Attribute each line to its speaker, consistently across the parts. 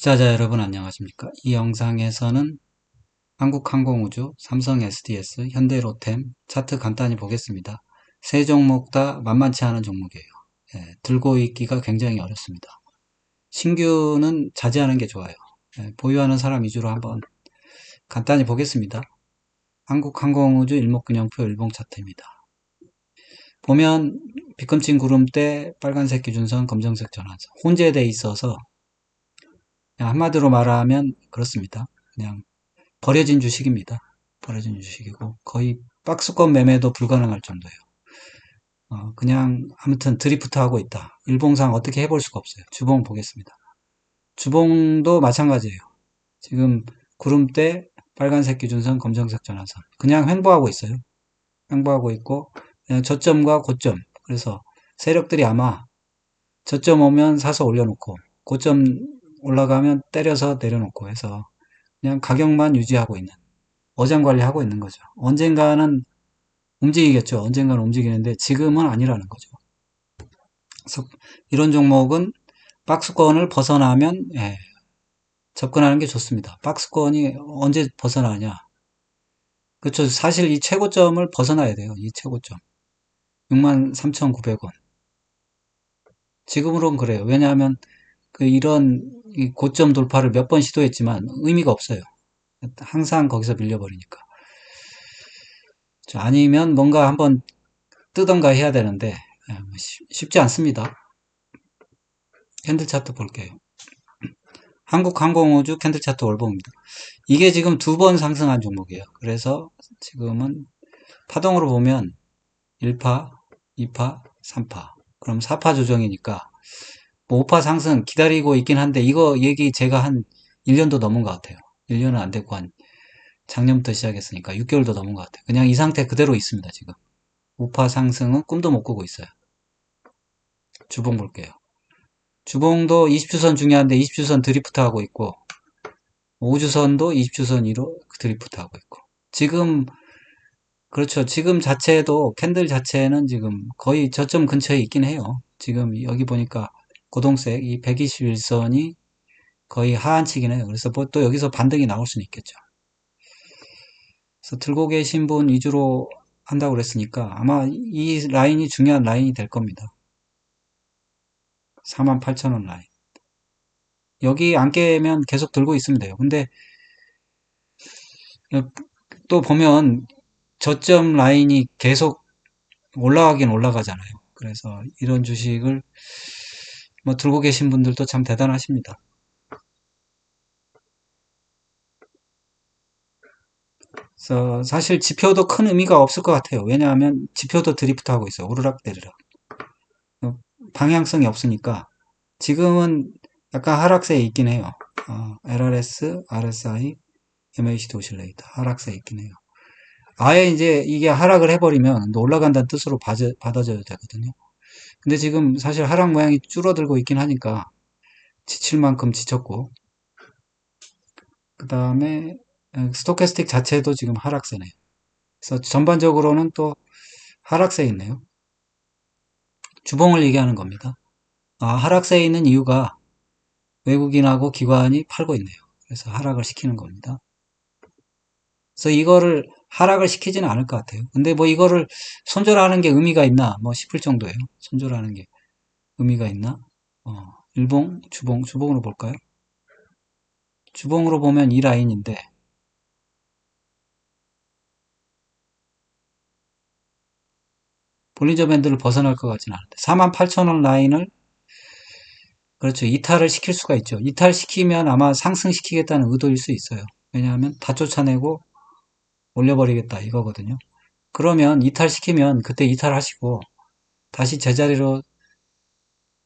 Speaker 1: 투자자 여러분 안녕하십니까? 이 영상에서는 한국항공우주, 삼성 SDS, 현대로템 차트 간단히 보겠습니다. 세 종목 다 만만치 않은 종목이에요. 들고 있기가 굉장히 어렵습니다. 신규는 자제하는 게 좋아요. 보유하는 사람 위주로 한번 간단히 보겠습니다. 한국항공우주 일목균형표 일봉 차트입니다. 보면 빗금친 구름대, 빨간색 기준선, 검정색 전환선 혼재되어 있어서 한마디로 말하면 그렇습니다. 그냥 버려진 주식입니다. 버려진 주식이고 거의 박스권 매매도 불가능할 정도예요. 그냥 아무튼 드리프트 하고 있다. 일봉상 어떻게 해볼 수가 없어요. 주봉 보겠습니다. 주봉도 마찬가지예요. 지금 구름대, 빨간색 기준선, 검정색 전환선 그냥 횡보하고 있어요. 횡보하고 있고 그냥 저점과 고점, 그래서 세력들이 아마 저점 오면 사서 올려놓고 고점 올라가면 때려서 내려놓고 해서 그냥 가격만 유지하고 있는, 어장 관리하고 있는 거죠. 언젠가는 움직이겠죠. 언젠가는 움직이는데 지금은 아니라는 거죠. 그래서 이런 종목은 박스권을 벗어나면 접근하는 게 좋습니다. 박스권이 언제 벗어나냐? 그렇죠. 사실 이 최고점을 벗어나야 돼요. 이 최고점 63,900원. 지금으로는 그래요. 왜냐하면 이런 이 고점 돌파를 몇 번 시도했지만 의미가 없어요. 항상 거기서 밀려버리니까. 아니면 뭔가 한번 뜨던가 해야 되는데 쉽지 않습니다. 캔들 차트 볼게요. 한국항공우주 캔들 차트 월봉입니다. 이게 지금 두 번 상승한 종목이에요. 그래서 지금은 파동으로 보면 1파, 2파, 3파. 그럼 4파 조정이니까 뭐 5파 상승 기다리고 있긴 한데 이거 얘기 제가 한 1년도 넘은 것 같아요. 1년은 안 됐고 한 작년부터 시작했으니까 6개월도 넘은 것 같아요. 그냥 이 상태 그대로 있습니다. 지금 5파 상승은 꿈도 못 꾸고 있어요. 주봉 볼게요. 주봉도 20주선 중요한데 20주선 드리프트 하고 있고 5주선도 20주선 위로 드리프트 하고 있고 지금 그렇죠. 지금 자체도 캔들 자체는 지금 거의 저점 근처에 있긴 해요. 지금 여기 보니까 고동색 이 121선이 거의 하한치긴 해요. 그래서 뭐 또 여기서 반등이 나올 수는 있겠죠. 그래서 들고 계신 분 위주로 한다고 그랬으니까 아마 이 라인이 중요한 라인이 될 겁니다. 48,000원 라인. 여기 안 깨면 계속 들고 있으면 돼요. 근데 또 보면 저점 라인이 계속 올라가긴 올라가잖아요. 그래서 이런 주식을 뭐 들고 계신 분들도 참 대단하십니다. 그래서 사실 지표도 큰 의미가 없을 것 같아요. 왜냐하면 지표도 드리프트 하고 있어요. 오르락내리락. 방향성이 없으니까 지금은 약간 하락세에 있긴 해요. LRS, RSI, MACD 오실레이터 하락세에 있긴 해요. 아예 이제 이게 하락을 해버리면 올라간다는 뜻으로 받아줘야 되거든요. 근데 지금 사실 하락 모양이 줄어들고 있긴 하니까 지칠 만큼 지쳤고, 그 다음에 스토캐스틱 자체도 지금 하락세네요. 그래서 전반적으로는 또 하락세에 있네요. 주봉을 얘기하는 겁니다. 하락세에 있는 이유가 외국인하고 기관이 팔고 있네요. 그래서 하락을 시키는 겁니다. 그래서 이거를 하락을 시키지는 않을 것 같아요. 근데 뭐 이거를 손절하는 게 의미가 있나 뭐 싶을 정도예요. 손절하는 게 의미가 있나? 일봉, 주봉으로 볼까요? 주봉으로 보면 이 라인인데 볼린저 밴드를 벗어날 것 같지는 않은데 48,000원 라인을 그렇죠. 이탈을 시킬 수가 있죠. 이탈시키면 아마 상승시키겠다는 의도일 수 있어요. 왜냐하면 다 쫓아내고 올려버리겠다 이거거든요. 그러면 이탈시키면 그때 이탈하시고 다시 제자리로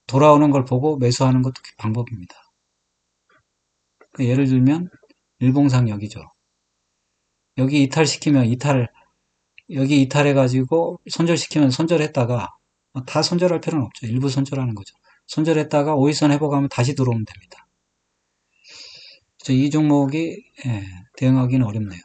Speaker 1: 돌아오는 걸 보고 매수하는 것도 방법입니다. 예를 들면 일봉상 여기죠. 여기 이탈시키면 여기 이탈해가지고 손절시키면 손절했다가 다 손절할 필요는 없죠. 일부 손절하는 거죠. 손절했다가 5일선 회복하면 다시 들어오면 됩니다. 이 종목이 대응하기는 어렵네요.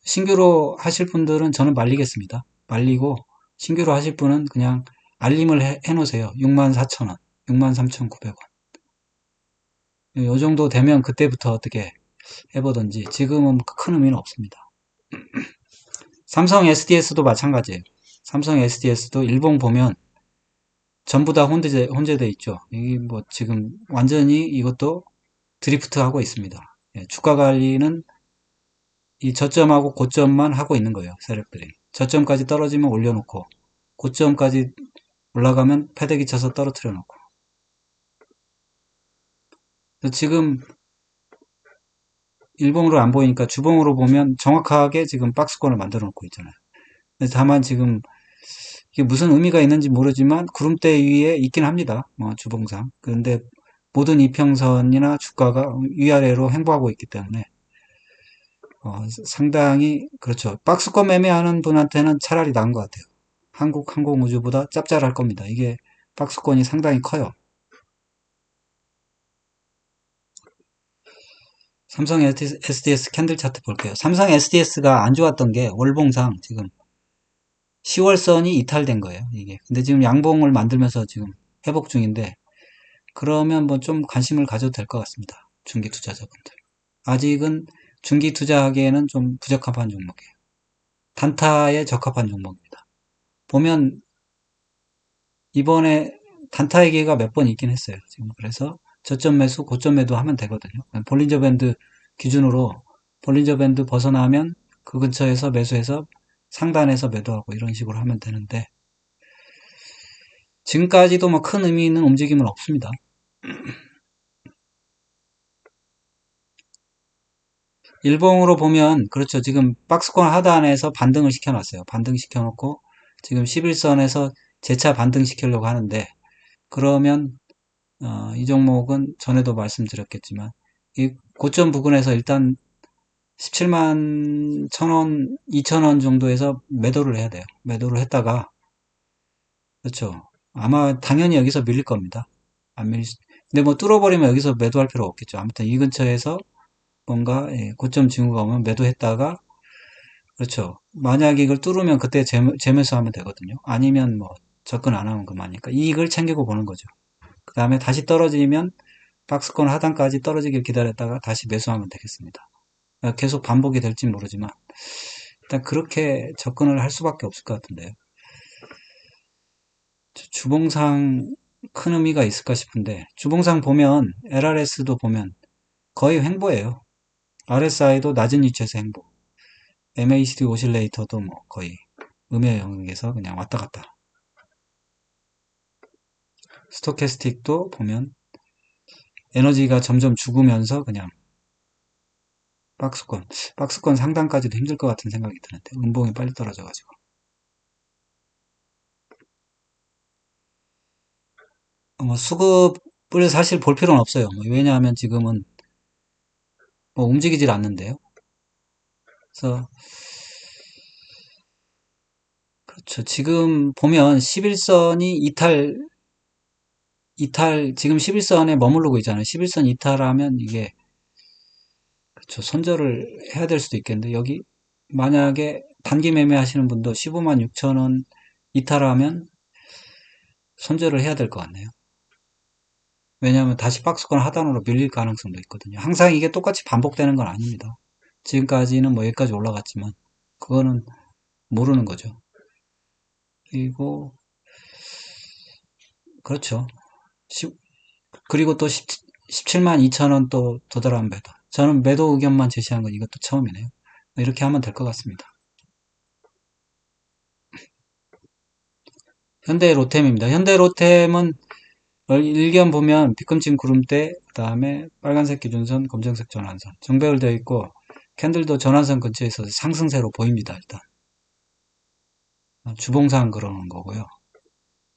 Speaker 1: 신규로 하실 분들은 저는 말리겠습니다. 말리고 신규로 하실 분은 그냥 알림을 해놓으세요. 64,000원, 63,900원. 요 정도 되면 그때부터 어떻게 해보든지 지금은 큰 의미는 없습니다. 삼성 SDS도 마찬가지예요. 삼성 SDS도 일봉 보면 전부 다 혼재돼 있죠. 이게 뭐 지금 완전히 이것도 드리프트 하고 있습니다. 예, 주가 관리는 이 저점하고 고점만 하고 있는 거예요. 세력들이. 저점까지 떨어지면 올려놓고 고점까지 올라가면 패대기 쳐서 떨어뜨려 놓고. 지금 일봉으로 안 보이니까 주봉으로 보면 정확하게 지금 박스권을 만들어 놓고 있잖아요. 다만 지금 이게 무슨 의미가 있는지 모르지만 구름대 위에 있긴 합니다. 주봉상. 그런데 모든 이평선이나 주가가 위아래로 횡보하고 있기 때문에 상당히 그렇죠. 박스권 매매하는 분한테는 차라리 나은 것 같아요. 한국항공우주보다 짭짤할 겁니다. 이게 박스권이 상당히 커요. 삼성 SDS 캔들 차트 볼게요. 삼성 SDS가 안 좋았던 게 월봉상 지금 10월선이 이탈된 거예요. 이게. 근데 지금 양봉을 만들면서 지금 회복 중인데 그러면 뭐 좀 관심을 가져도 될 것 같습니다. 중기 투자자분들. 아직은 중기 투자하기에는 좀 부적합한 종목이에요. 단타에 적합한 종목입니다. 보면 이번에 단타의 기회가 몇 번 있긴 했어요. 지금 그래서 저점 매수, 고점 매도 하면 되거든요. 볼린저 밴드 기준으로 볼린저 밴드 벗어나면 그 근처에서 매수해서 상단에서 매도하고 이런 식으로 하면 되는데 지금까지도 뭐 큰 의미 있는 움직임은 없습니다. 일봉으로 보면 그렇죠. 지금 박스권 하단에서 반등을 시켜놨어요. 반등 시켜놓고 지금 11선에서 재차 반등 시키려고 하는데 그러면 이 종목은 전에도 말씀드렸겠지만 이 고점 부근에서 일단 17만 1,000원, 2,000원 정도에서 매도를 해야 돼요. 매도를 했다가 그렇죠. 아마 당연히 여기서 밀릴 겁니다. 안 밀릴 근데 뭐 뚫어버리면 여기서 매도할 필요 없겠죠. 아무튼 이 근처에서 뭔가 고점 징후가 오면 매도했다가 그렇죠. 만약에 이걸 뚫으면 그때 재매수하면 되거든요. 아니면 뭐 접근 안 하면 그만이니까 이익을 챙기고 보는 거죠. 그 다음에 다시 떨어지면 박스권 하단까지 떨어지길 기다렸다가 다시 매수하면 되겠습니다. 계속 반복이 될지 모르지만 일단 그렇게 접근을 할 수밖에 없을 것 같은데요. 주봉상 큰 의미가 있을까 싶은데 주봉상 보면 LRS도 보면 거의 횡보예요. RSI도 낮은 위치에서 횡보. MACD 오실레이터도 뭐 거의 음의 영역에서 그냥 왔다 갔다. 스토캐스틱도 보면 에너지가 점점 죽으면서 그냥 박스권 상단까지도 힘들 것 같은 생각이 드는데 음봉이 빨리 떨어져가지고 뭐 수급을 사실 볼 필요는 없어요. 왜냐하면 지금은 뭐 움직이질 않는데요. 그래서 그렇죠. 지금 보면 11선이 지금 11선에 머무르고 있잖아요. 11선 이탈하면 이게 그렇죠. 손절을 해야 될 수도 있겠는데 여기 만약에 단기 매매 하시는 분도 15만 6천 원 이탈하면 손절을 해야 될 것 같네요. 왜냐하면 다시 박스권 하단으로 밀릴 가능성도 있거든요. 항상 이게 똑같이 반복되는 건 아닙니다. 지금까지는 뭐 여기까지 올라갔지만 그거는 모르는 거죠. 그리고 그렇죠. 그리고 또 17만 2천 원 또 도달한 매도. 저는 매도 의견만 제시한 건 이것도 처음이네요. 이렇게 하면 될 것 같습니다. 현대 로템입니다. 현대 로템은 일견 보면 뒤꿈치 구름대, 그 다음에 빨간색 기준선, 검정색 전환선 정배열되어 있고 캔들도 전환선 근처에 있어서 상승세로 보입니다. 일단 주봉상 그러는 거고요.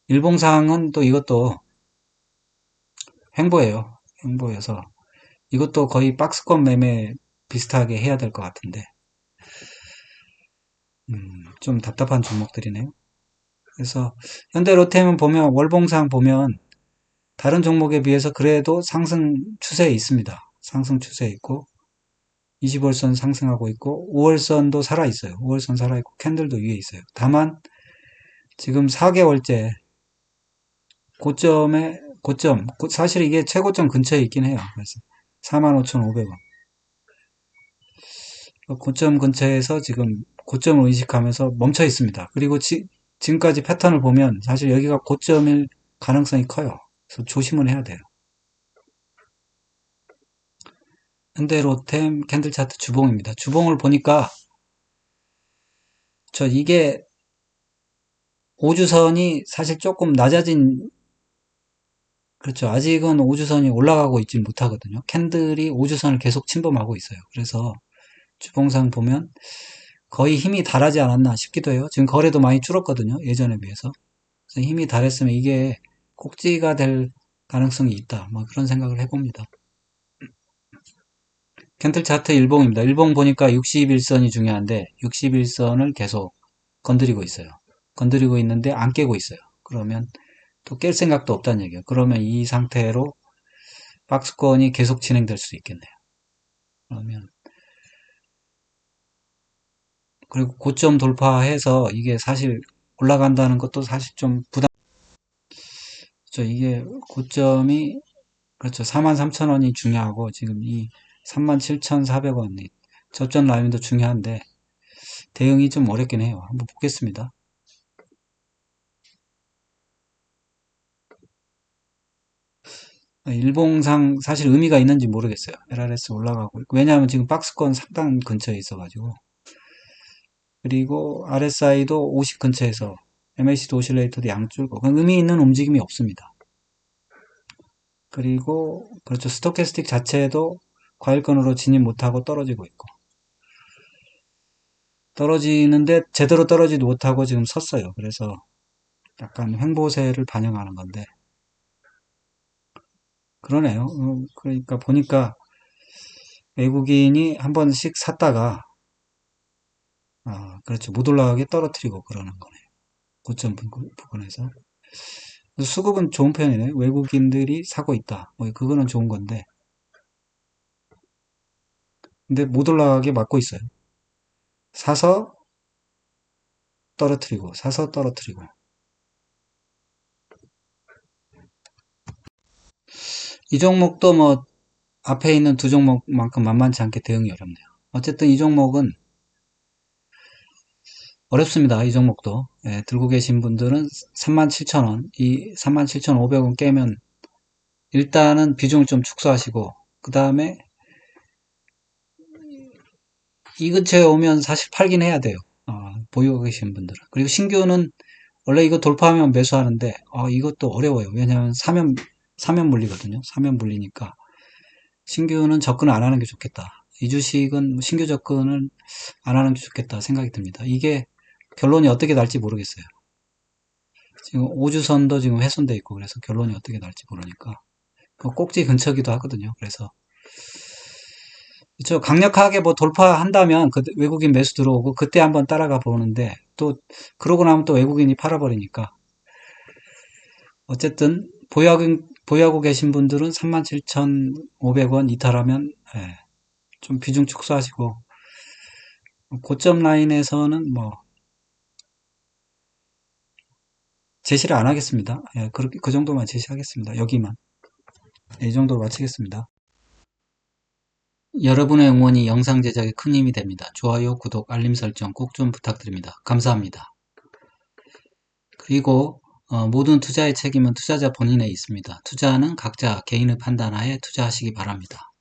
Speaker 1: 일봉상은 또 이것도 횡보예요. 횡보여서 이것도 거의 박스권 매매 비슷하게 해야 될 것 같은데 좀 답답한 종목들이네요. 그래서 현대로템은 보면 월봉상 보면 다른 종목에 비해서 그래도 상승 추세에 있습니다. 상승 추세에 있고 20월선 상승하고 있고 5월선도 살아있어요. 5월선 살아있고 캔들도 위에 있어요. 다만 지금 4개월째 고점, 사실 이게 최고점 근처에 있긴 해요. 그래서 45,500원. 고점 근처에서 지금 고점을 의식하면서 멈춰 있습니다. 그리고 지금까지 패턴을 보면 사실 여기가 고점일 가능성이 커요. 그래서 조심은 해야 돼요. 현대로템 캔들 차트 주봉입니다. 주봉을 보니까 이게 5주선이 사실 조금 낮아진, 그렇죠. 아직은 5주선이 올라가고 있진 못하거든요. 캔들이 5주선을 계속 침범하고 있어요. 그래서 주봉상 보면 거의 힘이 달하지 않았나 싶기도 해요. 지금 거래도 많이 줄었거든요. 예전에 비해서. 그래서 힘이 달했으면 이게 꼭지가 될 가능성이 있다. 뭐 그런 생각을 해봅니다. 캔틀 차트 일봉입니다. 일봉 보니까 61선이 중요한데 61선을 계속 건드리고 있어요. 건드리고 있는데 안 깨고 있어요. 그러면 또 깰 생각도 없다는 얘기예요. 그러면 이 상태로 박스권이 계속 진행될 수 있겠네요. 그러면 그리고 고점 돌파해서 이게 사실 올라간다는 것도 사실 좀 부담. 그렇죠. 이게 고점이 그렇죠. 43,000원이 중요하고 지금 이 37,400원이 저점 라인도 중요한데 대응이 좀 어렵긴 해요. 한번 보겠습니다. 일봉상 사실 의미가 있는지 모르겠어요. LRS 올라가고 있고. 왜냐하면 지금 박스권 상단 근처에 있어가지고. 그리고 RSI도 50 근처에서 MACD 오실레이터도 양줄고 의미 있는 움직임이 없습니다. 그리고 그렇죠. 스토캐스틱 자체도 과일권으로 진입 못하고 떨어지고 있고. 떨어지는데 제대로 떨어지지 못하고 지금 섰어요. 그래서 약간 횡보세를 반영하는 건데 그러네요. 그러니까 보니까 외국인이 한 번씩 샀다가 그렇죠. 못 올라가게 떨어뜨리고 그러는 거네요. 고점 부분에서. 수급은 좋은 편이네. 외국인들이 사고 있다. 뭐 그거는 좋은 건데. 근데 못 올라가게 막고 있어요. 사서 떨어뜨리고, 사서 떨어뜨리고. 이 종목도 뭐 앞에 있는 두 종목만큼 만만치 않게 대응이 어렵네요. 어쨌든 이 종목은 어렵습니다. 이 종목도. 예, 들고 계신 분들은 37,000원, 이 37,500원 깨면 일단은 비중을 좀 축소하시고, 그 다음에 이 근처에 오면 사실 팔긴 해야 돼요. 보유하고 계신 분들은. 그리고 신규는 원래 이거 돌파하면 매수하는데, 이것도 어려워요. 왜냐하면 사면 물리거든요. 사면 물리니까. 신규는 접근 안 하는 게 좋겠다. 이 주식은 신규 접근을 안 하는 게 좋겠다 생각이 듭니다. 이게 결론이 어떻게 날지 모르겠어요. 지금 5주선도 지금 훼손돼 있고 그래서 결론이 어떻게 날지 모르니까 그 꼭지 근처기도 하거든요. 그래서 저 강력하게 뭐 돌파한다면 그 외국인 매수 들어오고 그때 한번 따라가 보는데 또 그러고 나면 또 외국인이 팔아버리니까 어쨌든 보유하고 계신 분들은 37,500원 이탈하면 좀 비중 축소하시고 고점 라인에서는 뭐 제시를 안 하겠습니다. 그 정도만 제시하겠습니다. 여기만. 이 정도로 마치겠습니다. 여러분의 응원이 영상 제작에 큰 힘이 됩니다. 좋아요, 구독, 알림 설정 꼭 좀 부탁드립니다. 감사합니다. 그리고 모든 투자의 책임은 투자자 본인에 있습니다. 투자는 각자 개인의 판단하에 투자하시기 바랍니다.